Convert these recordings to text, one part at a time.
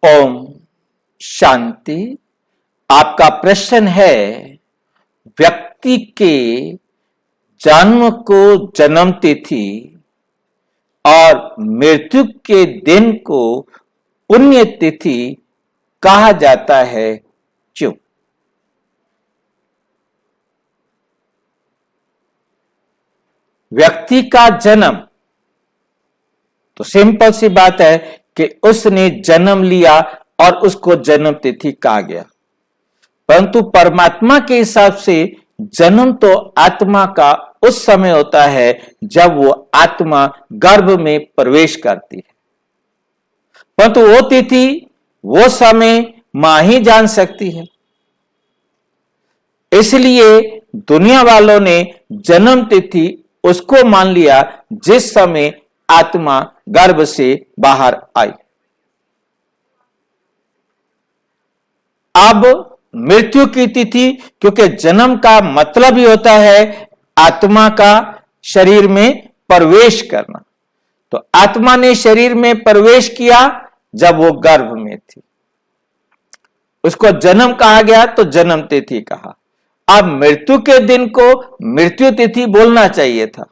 ओम शांति। आपका प्रश्न है, व्यक्ति के जन्म को जन्म तिथि और मृत्यु के दिन को पुण्य तिथि कहा जाता है, क्यों? व्यक्ति का जन्म तो सिंपल सी बात है कि उसने जन्म लिया और उसको जन्म तिथि कहा गया, परंतु परमात्मा के हिसाब से जन्म तो आत्मा का उस समय होता है जब वो आत्मा गर्भ में प्रवेश करती है, परंतु वो तिथि वो समय मां ही जान सकती है। इसलिए दुनिया वालों ने जन्म तिथि उसको मान लिया जिस समय आत्मा गर्भ से बाहर आई। अब मृत्यु की तिथि, क्योंकि जन्म का मतलब ही होता है आत्मा का शरीर में प्रवेश करना, तो आत्मा ने शरीर में प्रवेश किया जब वो गर्भ में थी, उसको जन्म कहा गया तो जन्म तिथि कहा। अब मृत्यु के दिन को मृत्यु तिथि बोलना चाहिए था,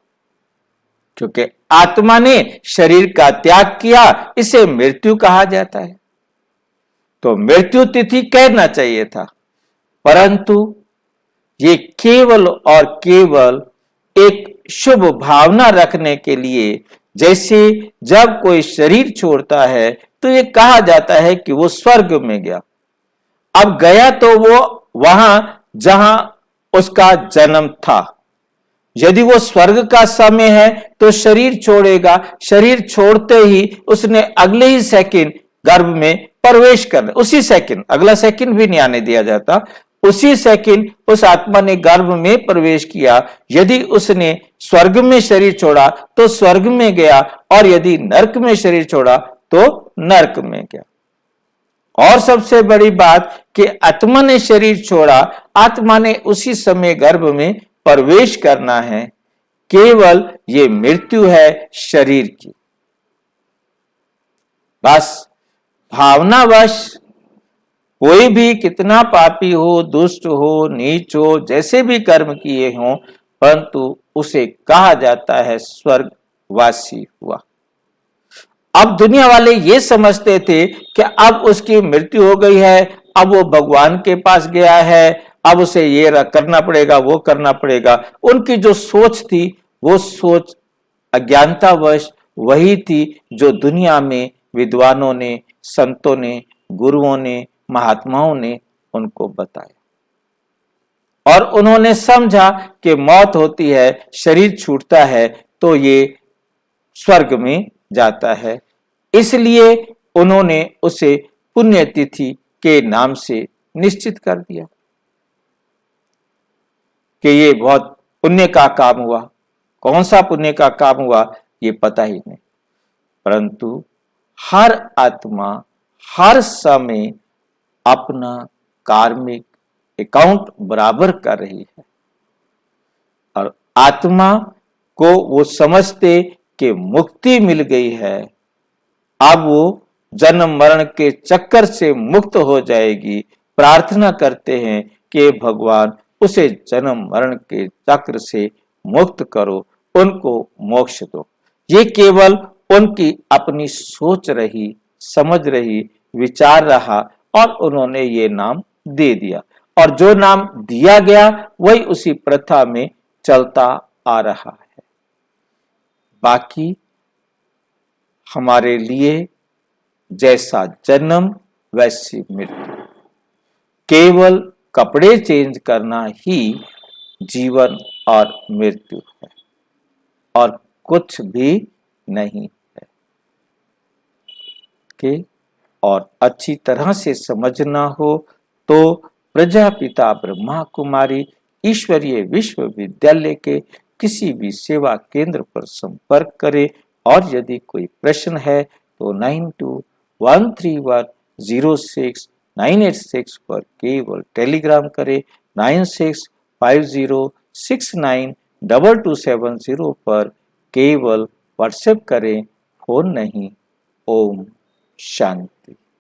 क्योंकि आत्मा ने शरीर का त्याग किया, इसे मृत्यु कहा जाता है, तो मृत्यु तिथि कहना चाहिए था। परंतु ये केवल और केवल एक शुभ भावना रखने के लिए, जैसे जब कोई शरीर छोड़ता है तो ये कहा जाता है कि वो स्वर्ग में गया। अब गया तो वो वहां जहां उसका जन्म था। यदि वो स्वर्ग का समय है तो शरीर छोड़ेगा, शरीर छोड़ते ही उसने अगले ही सेकंड गर्भ में प्रवेश करना, उसी सेकंड, अगला सेकंड भी नहीं आने दिया जाता, उसी सेकंड उस आत्मा ने गर्भ में प्रवेश किया। यदि उसने स्वर्ग में शरीर छोड़ा तो स्वर्ग में गया, और यदि नरक में शरीर छोड़ा तो नरक में गया। और सबसे बड़ी बात कि आत्मा ने शरीर छोड़ा, आत्मा ने उसी समय गर्भ में प्रवेश करना है। केवल ये मृत्यु है शरीर की। बस भावनावश कोई भी कितना पापी हो, दुष्ट हो, नीच हो, जैसे भी कर्म किए हों, परंतु उसे कहा जाता है स्वर्गवासी हुआ। अब दुनिया वाले ये समझते थे कि अब उसकी मृत्यु हो गई है, अब वो भगवान के पास गया है, अब उसे ये करना पड़ेगा, वो करना पड़ेगा। उनकी जो सोच थी वो सोच अज्ञानतावश वही थी जो दुनिया में विद्वानों ने, संतों ने, गुरुओं ने, महात्माओं ने उनको बताया, और उन्होंने समझा कि मौत होती है, शरीर छूटता है तो ये स्वर्ग में जाता है। इसलिए उन्होंने उसे पुण्यतिथि के नाम से निश्चित कर दिया कि ये बहुत पुण्य का काम हुआ। कौन सा पुण्य का काम हुआ ये पता ही नहीं, परंतु हर आत्मा हर समय अपना कार्मिक अकाउंट बराबर कर रही है, और आत्मा को वो समझते कि मुक्ति मिल गई है, अब वो जन्म मरण के चक्कर से मुक्त हो जाएगी। प्रार्थना करते हैं कि भगवान उसे जन्म मरण के चक्र से मुक्त करो, उनको मोक्ष दो। ये केवल उनकी अपनी सोच रही, समझ रही, विचार रहा, और उन्होंने ये नाम दे दिया, और जो नाम दिया गया वही उसी प्रथा में चलता आ रहा है। बाकी हमारे लिए जैसा जन्म वैसी मृत्यु, केवल कपड़े चेंज करना ही जीवन और मृत्यु है, और कुछ भी नहीं है। के और अच्छी तरह से समझना हो तो प्रजापिता ब्रह्मा कुमारी ईश्वरीय विश्वविद्यालय के किसी भी सेवा केंद्र पर संपर्क करें, और यदि कोई प्रश्न है तो 9213106986 पर केवल टेलीग्राम करें, 9650692270 पर केवल व्हाट्सएप करें, फोन नहीं। ओम शांति।